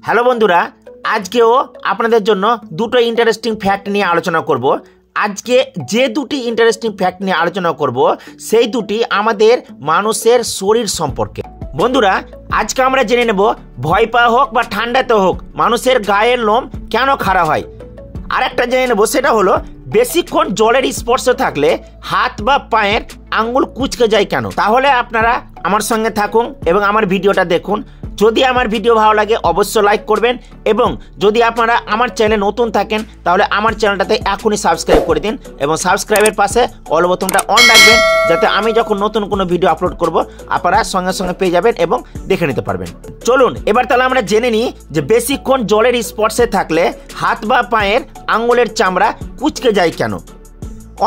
Hello বন্ধুরা, আজকেও আপনাদের জন্য দুটো ইন্টারেস্টিং ফ্যাক্ট নিয়ে আলোচনা করব। আজকে যে দুটি ইন্টারেস্টিং ফ্যাক্ট নিয়ে আলোচনা করব সেই দুটি আমাদের মানুষের শরীর সম্পর্কে। বন্ধুরা, আজকে আমরা জেনে নেব ভয় পাওয়া হোক বা ঠান্ডাতে হোক মানুষের গায়ের লোম কেন খাড়া হয়। আর একটা জেনে নেব, সেটা হলো বেশিক্ষণ জলের স্পর্শ থাকলে হাত বা পায়ের আঙ্গুল কুঁচকে যায় কেন। তাহলে আপনারা আমার সঙ্গে থাকুন এবং আমার ভিডিওটা দেখুন। যদি আমার ভিডিও ভালো লাগে অবশ্যই লাইক করবেন, এবং যদি আপনারা আমার চ্যানেলে নতুন থাকেন তাহলে আমার চ্যানেলটাতে এখনই সাবস্ক্রাইব করে দিন এবং সাবস্ক্রাইবের পাশে অল বোতামটা অন রাখবেন, যাতে আমি যখন নতুন কোনো ভিডিও আপলোড করব আপনারা সঙ্গে সঙ্গে পেয়ে যাবেন এবং দেখে নিতে পারবেন। চলুন এবার তাহলে আমরা জেনে নিই যে বেশিক্ষণ জলের স্পর্শে থাকলে হাত বা পায়ের আঙ্গুলের চামড়া কুঁচকে যায় কেন।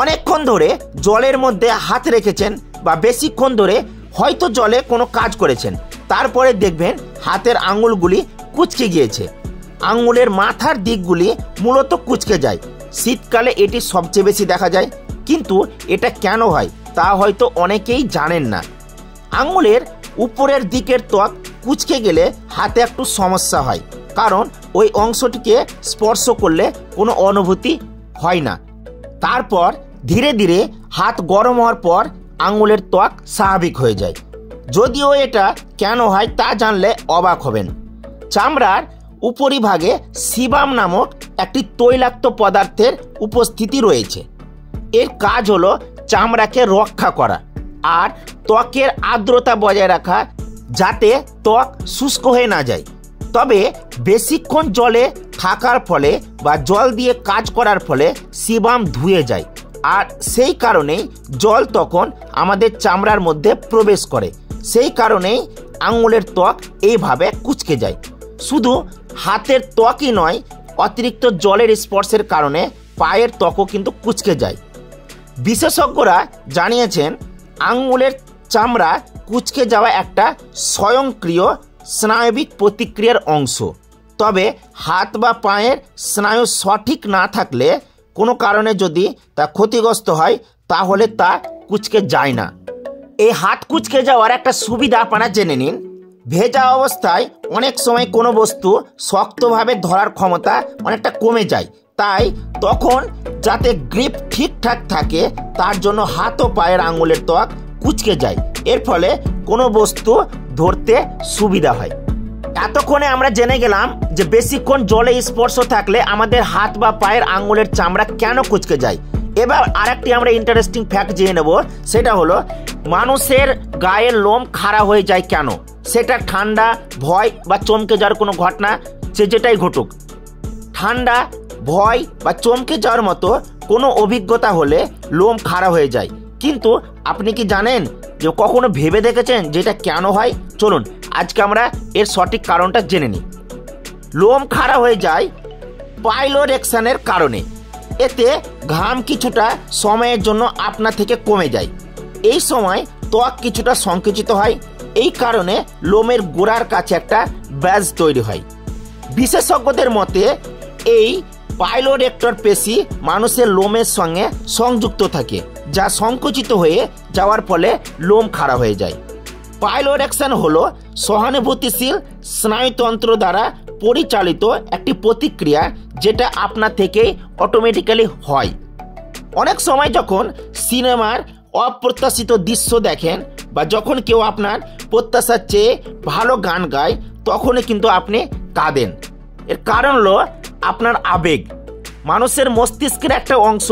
অনেকক্ষণ ধরে জলের মধ্যে হাত রেখেছেন বা বেশিক্ষণ ধরে হয়তো জলে কোনো কাজ করেছেন, তারপরে দেখবেন হাতের আঙ্গুলগুলি কুঁচকে গিয়েছে। আঙ্গুলের মাথার দিকগুলি মূলত কুঁচকে যায়। শীতকালে এটি সবচেয়ে বেশি দেখা যায়, কিন্তু এটা কেন হয় তা হয়তো অনেকেই জানেন না। আঙ্গুলের উপরের দিকের ত্বক কুঁচকে গেলে হাতে একটু সমস্যা হয়, কারণ ওই অংশটিকে স্পর্শ করলে কোনো অনুভূতি হয় না। তারপর ধীরে ধীরে হাত গরম হওয়ার পর আঙ্গুলের ত্বক স্বাভাবিক হয়ে যায়। যদিও এটা কেন হয় তা জানলে অবাক হবেন। চামড়ার উপরিভাগে সিবাম নামক একটি তৈলাক্ত পদার্থের উপস্থিতি রয়েছে। এর কাজ হলো চামড়াকে রক্ষা করা আর ত্বকের আর্দ্রতা বজায় রাখা, যাতে ত্বক শুষ্ক হয়ে না যায়। তবে বেশিক্ষণ জলে থাকার ফলে বা জল দিয়ে কাজ করার ফলে সিবাম ধুয়ে যায়, আর সেই কারণেই জল তখন আমাদের চামড়ার মধ্যে প্রবেশ করে। সেই কারণেই আঙ্গুলের ত্বক এইভাবে কুঁচকে যায়। শুধু হাতের ত্বকই নয়, অতিরিক্ত জলের স্পর্শের কারণে পায়ের ত্বকও কিন্তু কুঁচকে যায়। বিশেষজ্ঞরা জানিয়েছেন আঙ্গুলের চামড়া কুঁচকে যাওয়া একটা স্বয়ংক্রিয় স্নায়বিক প্রতিক্রিয়ার অংশ। তবে হাত বা পায়ের স্নায়ু সঠিক না থাকলে, কোনো কারণে যদি তা ক্ষতিগ্রস্ত হয়, তাহলে তা কুঁচকে যায় না। এই হাত কুঁচকে যাওয়ার একটা সুবিধা আপনারা জেনে নিন। ভেজা অবস্থায় অনেক সময় কোনো বস্তু শক্তভাবে ধরার ক্ষমতা অনেকটা কমে যায়, তাই তখন যাতে গ্রিপ ঠিকঠাক থাকে তার জন্য হাত ও পায়ের আঙ্গুলের ত্বক কুঁচকে যায়। এর ফলে কোনো বস্তু ধরতে সুবিধা হয়। এতক্ষণে আমরা জেনে গেলাম যে বেশিক্ষণ জলে স্পর্শ থাকলে আমাদের হাত বা পায়ের আঙ্গুলের চামড়া কেন কুঁচকে যায়। এবার আরেকটি আমরা ইন্টারেস্টিং ফ্যাক্ট জেনে নেব, সেটা হলো মানুষের গায়ের লোম খাড়া হয়ে যায় কেন। সেটা ঠান্ডা, ভয় বা চমকে যাওয়ার কোনো ঘটনা যেটাই ঘটুক, ঠান্ডা, ভয় বা চমকে যাওয়ার মতো কোনো অভিজ্ঞতা হলে লোম খাড়া হয়ে যায়। কিন্তু আপনি কি জানেন যে কখনো ভেবে দেখেছেন যেটা কেন হয়? চলুন আজকে আমরা এর সঠিক কারণটা জেনে নিই। লোম খাড়া হয়ে যায় পাইলোরেকশনের কারণে। এতে ঘাম কিছুটা সময়ের জন্য আপনা থেকে কমে যায়। এই সময় ত্বক কিছুটা সংকুচিত হয়। এই কারণে লোমের গোড়ার কাছে একটা ব্যাজ তৈরি হয়। বিশেষজ্ঞদের মতে এই পাইলোরেক্টর পেশি মানুষের লোমের সঙ্গে সংযুক্ত থাকে, যা সংকুচিত হয়ে যাওয়ার ফলে লোম খাড়া হয়ে যায়। পাইলোরেকশন হলো সহানুভূতিশীল স্নায়ুতন্ত্র দ্বারা পরিচালিত একটি প্রতিক্রিয়া, যেটা আপনা থেকেই অটোমেটিক্যালি হয়। অনেক সময় যখন সিনেমার অপ্রত্যাশিত দৃশ্য দেখেন বা যখন কেউ আপনার প্রত্যাশার চেয়ে ভালো গান গায়, তখনই কিন্তু আপনি কাঁদেন। এর কারণ হলো আপনার আবেগ। মানুষের মস্তিষ্কের একটা অংশ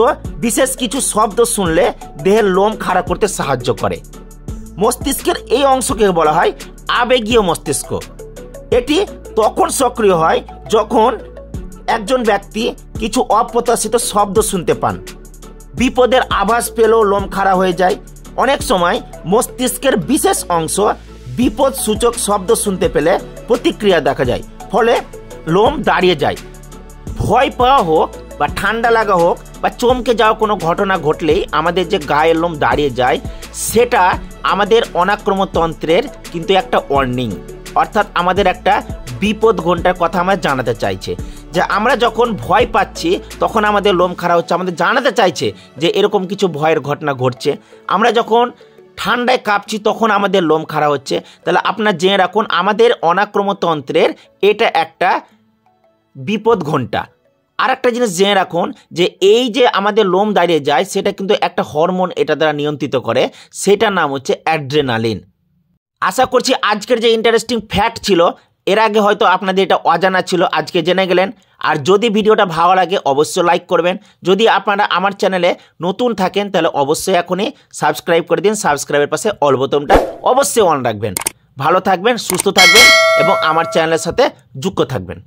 বিশেষ কিছু শব্দ শুনলে দেহের লোম খাড়া করতে সাহায্য করে। মস্তিষ্কের এই অংশকে বলা হয় আবেগীয় মস্তিষ্ক। এটি তখন সক্রিয় হয় যখন একজন ব্যক্তি কিছু অপ্রত্যাশিত শব্দ শুনতে পান। বিপদের আভাস পেলেও লোম খাড়া হয়ে যায়। অনেক সময় মস্তিষ্কের বিশেষ অংশ বিপদ সূচক শব্দ শুনতে পেলে প্রতিক্রিয়া দেখা যায়, ফলে লোম দাঁড়িয়ে যায়। ভয় পাওয়া হোক বা ঠান্ডা লাগা হোক বা চমকে যাওয়া কোনো ঘটনা ঘটলেই আমাদের যে গায়ের লোম দাঁড়িয়ে যায়, সেটা আমাদের অনাক্রম্যতন্ত্রের কিন্তু একটা ওয়ার্নিং, অর্থাৎ আমাদের একটা বিপদ ঘন্টার কথা আমরা জানাতে চাইছে। যে আমরা যখন ভয় পাচ্ছি তখন আমাদের লোম খাড়া হচ্ছে, আমাদের জানাতে চাইছে যে এরকম কিছু ভয়ের ঘটনা ঘটছে। আমরা যখন ঠান্ডায় কাঁপছি তখন আমাদের লোম খাড়া হচ্ছে। তাহলে আপনার জেনে রাখুন আমাদের অনাক্রম্যতন্ত্রের এটা একটা বিপদ ঘণ্টা। আর একটা জিনিস জেনে রাখুন যে এই যে আমাদের লোম দাঁড়িয়ে যায় সেটা কিন্তু একটা হরমোন এটা দ্বারা নিয়ন্ত্রিত করে, সেটার নাম হচ্ছে অ্যাড্রেনালিন। আশা করছি আজকের যে ইন্টারেস্টিং ফ্যাক্ট ছিল এর আগে হয়তো আপনাদের এটা অজানা ছিল, আজকে জেনে গেলেন। আর যদি ভিডিওটা ভালো লাগে অবশ্যই লাইক করবেন। যদি আপনারা আমার চ্যানেলে নতুন থাকেন তাহলে অবশ্যই এখনই সাবস্ক্রাইব করে দিন, সাবস্ক্রাইবের পাশে অল বোতামটা অবশ্যই অন রাখবেন। ভালো থাকবেন, সুস্থ থাকবেন এবং আমার চ্যানেলের সাথে যুক্ত থাকবেন।